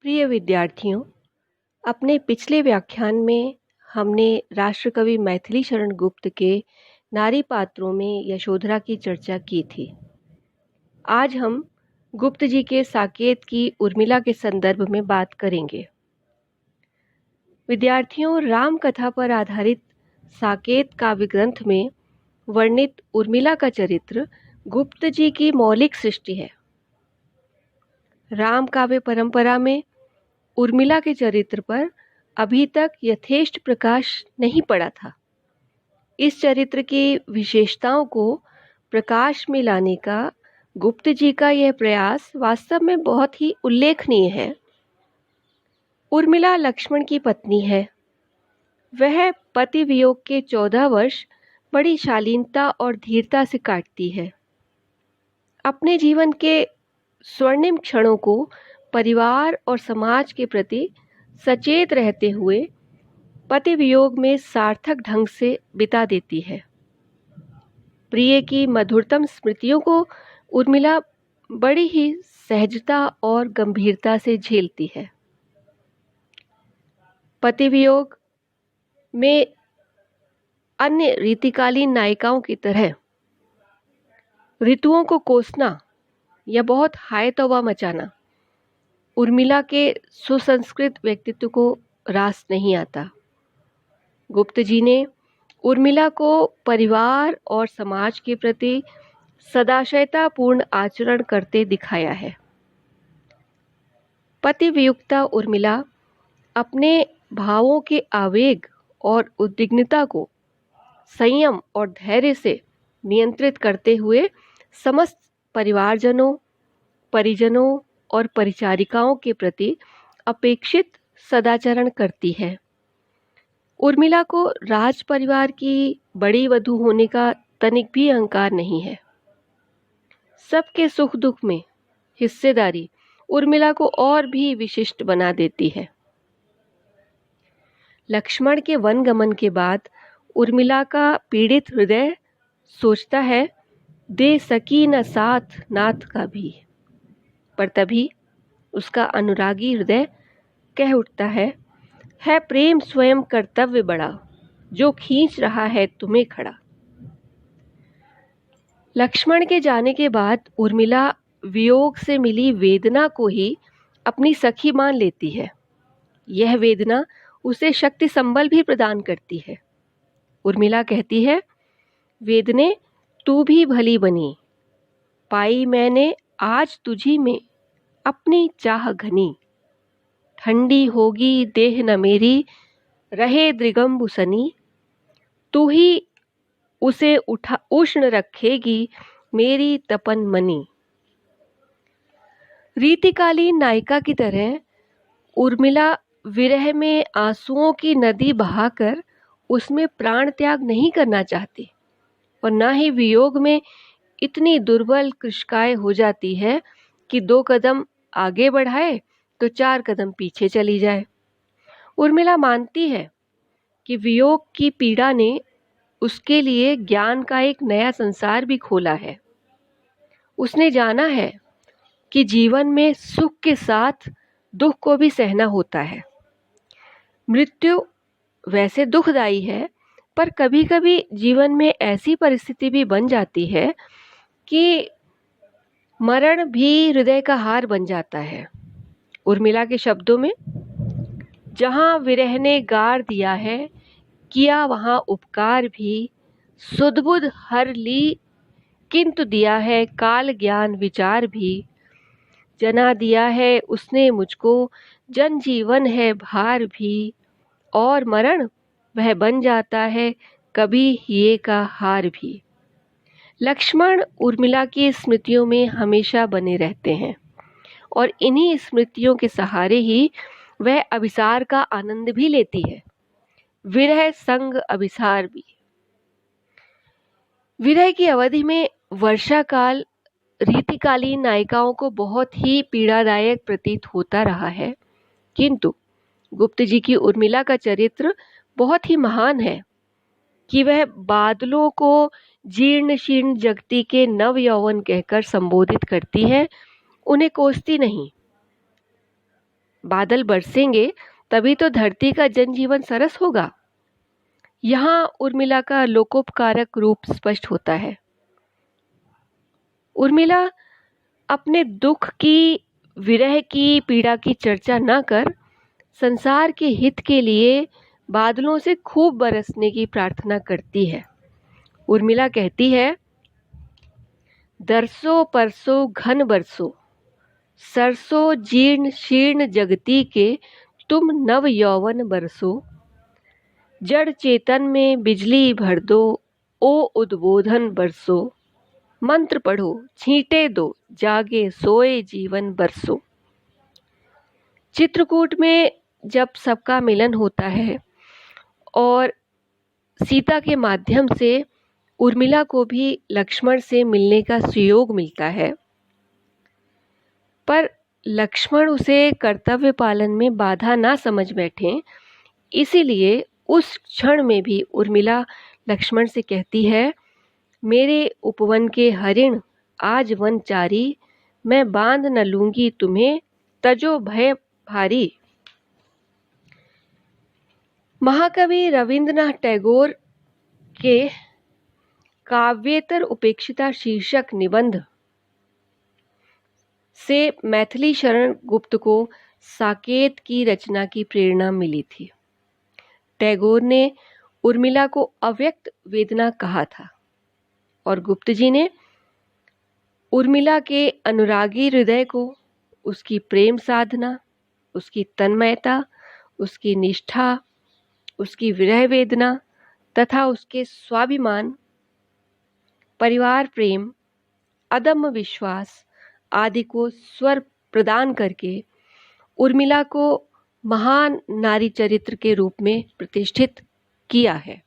प्रिय विद्यार्थियों, अपने पिछले व्याख्यान में हमने राष्ट्रकवि मैथिली शरण गुप्त के नारी पात्रों में यशोधरा की चर्चा की थी। आज हम गुप्त जी के साकेत की उर्मिला के संदर्भ में बात करेंगे। विद्यार्थियों, राम कथा पर आधारित साकेत काव्य ग्रंथ में वर्णित उर्मिला का चरित्र गुप्त जी की मौलिक सृष्टि है। राम काव्य परंपरा में उर्मिला के चरित्र पर अभी तक यथेष्ट प्रकाश नहीं पड़ा था। इस चरित्र की विशेषताओं को प्रकाश में लाने का गुप्त जी का यह प्रयास वास्तव में बहुत ही उल्लेखनीय है। उर्मिला लक्ष्मण की पत्नी है। वह पति वियोग के 14 वर्ष बड़ी शालीनता और धीरता से काटती है। अपने जीवन के स्वर्णिम क्षणों को परिवार और समाज के प्रति सचेत रहते हुए पति वियोग में सार्थक ढंग से बिता देती है। प्रिय की मधुरतम स्मृतियों को उर्मिला बड़ी ही सहजता और गंभीरता से झेलती है। पति वियोग में अन्य रीतिकालीन नायिकाओं की तरह ऋतुओं को कोसना या बहुत हाय तौबा मचाना उर्मिला के सुसंस्कृत व्यक्तित्व को रास नहीं आता। गुप्त जी ने उर्मिला को परिवार और समाज के प्रति सदाशयतापूर्ण आचरण करते दिखाया है। पति वियुक्ता उर्मिला अपने भावों के आवेग और उद्विग्नता को संयम और धैर्य से नियंत्रित करते हुए समस्त परिवारजनों, परिजनों और परिचारिकाओं के प्रति अपेक्षित सदाचरण करती है। उर्मिला को राज परिवार की बड़ी वधू होने का तनिक भी अहंकार नहीं है। सबके सुख दुख में हिस्सेदारी उर्मिला को और भी विशिष्ट बना देती है। लक्ष्मण के वनगमन के बाद उर्मिला का पीड़ित हृदय सोचता है, दे सकी न साथ नाथ का भी। पर तभी उसका अनुरागी हृदय कह उठता है प्रेम स्वयं कर्तव्य बड़ा, जो खींच रहा है तुम्हें खड़ा। लक्ष्मण के जाने के बाद उर्मिला वियोग से मिली वेदना को ही अपनी सखी मान लेती है। यह वेदना उसे शक्ति संबल भी प्रदान करती है। उर्मिला कहती है, वेदने तू भी भली बनी, पाई मैंने आज तुझी में अपनी चाह घनी। ठंडी होगी देह न मेरी, रहे दृगंब सनी। तू ही उसे उष्ण रखेगी मेरी तपन मनी। रीतिकालीन नायिका की तरह उर्मिला विरह में आंसुओं की नदी बहाकर उसमें प्राण त्याग नहीं करना चाहती और न ही वियोग में इतनी दुर्बल कृशकाय हो जाती है कि 2 कदम आगे बढ़ाए तो 4 कदम पीछे चली जाए। उर्मिला मानती है कि वियोग की पीड़ा ने उसके लिए ज्ञान का एक नया संसार भी खोला है। उसने जाना है कि जीवन में सुख के साथ दुख को भी सहना होता है। मृत्यु वैसे दुखदाई है, पर कभी-कभी जीवन में ऐसी परिस्थिति भी बन जाती है कि मरण भी हृदय का हार बन जाता है। उर्मिला के शब्दों में, जहां विरह ने गार दिया है, किया वहां उपकार भी, सुध-बुध हर ली, किंतु दिया है काल ज्ञान विचार भी। जना दिया है उसने मुझको, जन जीवन है भार भी, और मरण वह बन जाता है कभी ये का हार भी। लक्ष्मण उर्मिला की स्मृतियों में हमेशा बने रहते हैं और इन्हीं स्मृतियों के सहारे ही वह अभिसार का आनंद भी लेती है। विरह संग अभिसार भी। विरह की अवधि में वर्षा काल रीतिकालीन नायिकाओं को बहुत ही पीड़ादायक प्रतीत होता रहा है, किंतु गुप्त जी की उर्मिला का चरित्र बहुत ही महान है कि वह बादलों को जीर्ण शीर्ण जगती के नव यौवन कहकर संबोधित करती है, उन्हें कोसती नहीं। बादल बरसेंगे तभी तो धरती का जनजीवन सरस होगा। यहाँ उर्मिला का लोकोपकारक रूप स्पष्ट होता है। उर्मिला अपने दुख की, विरह की पीड़ा की चर्चा न कर संसार के हित के लिए बादलों से खूब बरसने की प्रार्थना करती है। उर्मिला कहती है, दरसो परसो घन बरसो, सरसो जीर्ण शीर्ण जगती के तुम नव यौवन बरसो, जड़ चेतन में बिजली भर दो, ओ उद्बोधन बरसो, मंत्र पढ़ो छींटे दो, जागे सोए जीवन बरसो। चित्रकूट में जब सबका मिलन होता है और सीता के माध्यम से उर्मिला को भी लक्ष्मण से मिलने का सुयोग मिलता है, पर लक्ष्मण उसे कर्तव्य पालन में बाधा ना समझ बैठे, इसीलिए उस क्षण में भी उर्मिला लक्ष्मण से कहती है, मेरे उपवन के हरिण आज वन चारी, मैं बांध न लूंगी तुम्हें, तजो भय भारी। महाकवि रविंद्रनाथ टैगोर के काव्येतर उपेक्षिता शीर्षक निबंध से मैथिली शरण गुप्त को साकेत की रचना की प्रेरणा मिली थी। टैगोर ने उर्मिला को अव्यक्त वेदना कहा था और गुप्त जी ने उर्मिला के अनुरागी हृदय को, उसकी प्रेम साधना, उसकी तन्मयता, उसकी निष्ठा, उसकी विरह वेदना तथा उसके स्वाभिमान, परिवार प्रेम, अदम्य विश्वास आदि को स्वर प्रदान करके उर्मिला को महान नारी चरित्र के रूप में प्रतिष्ठित किया है।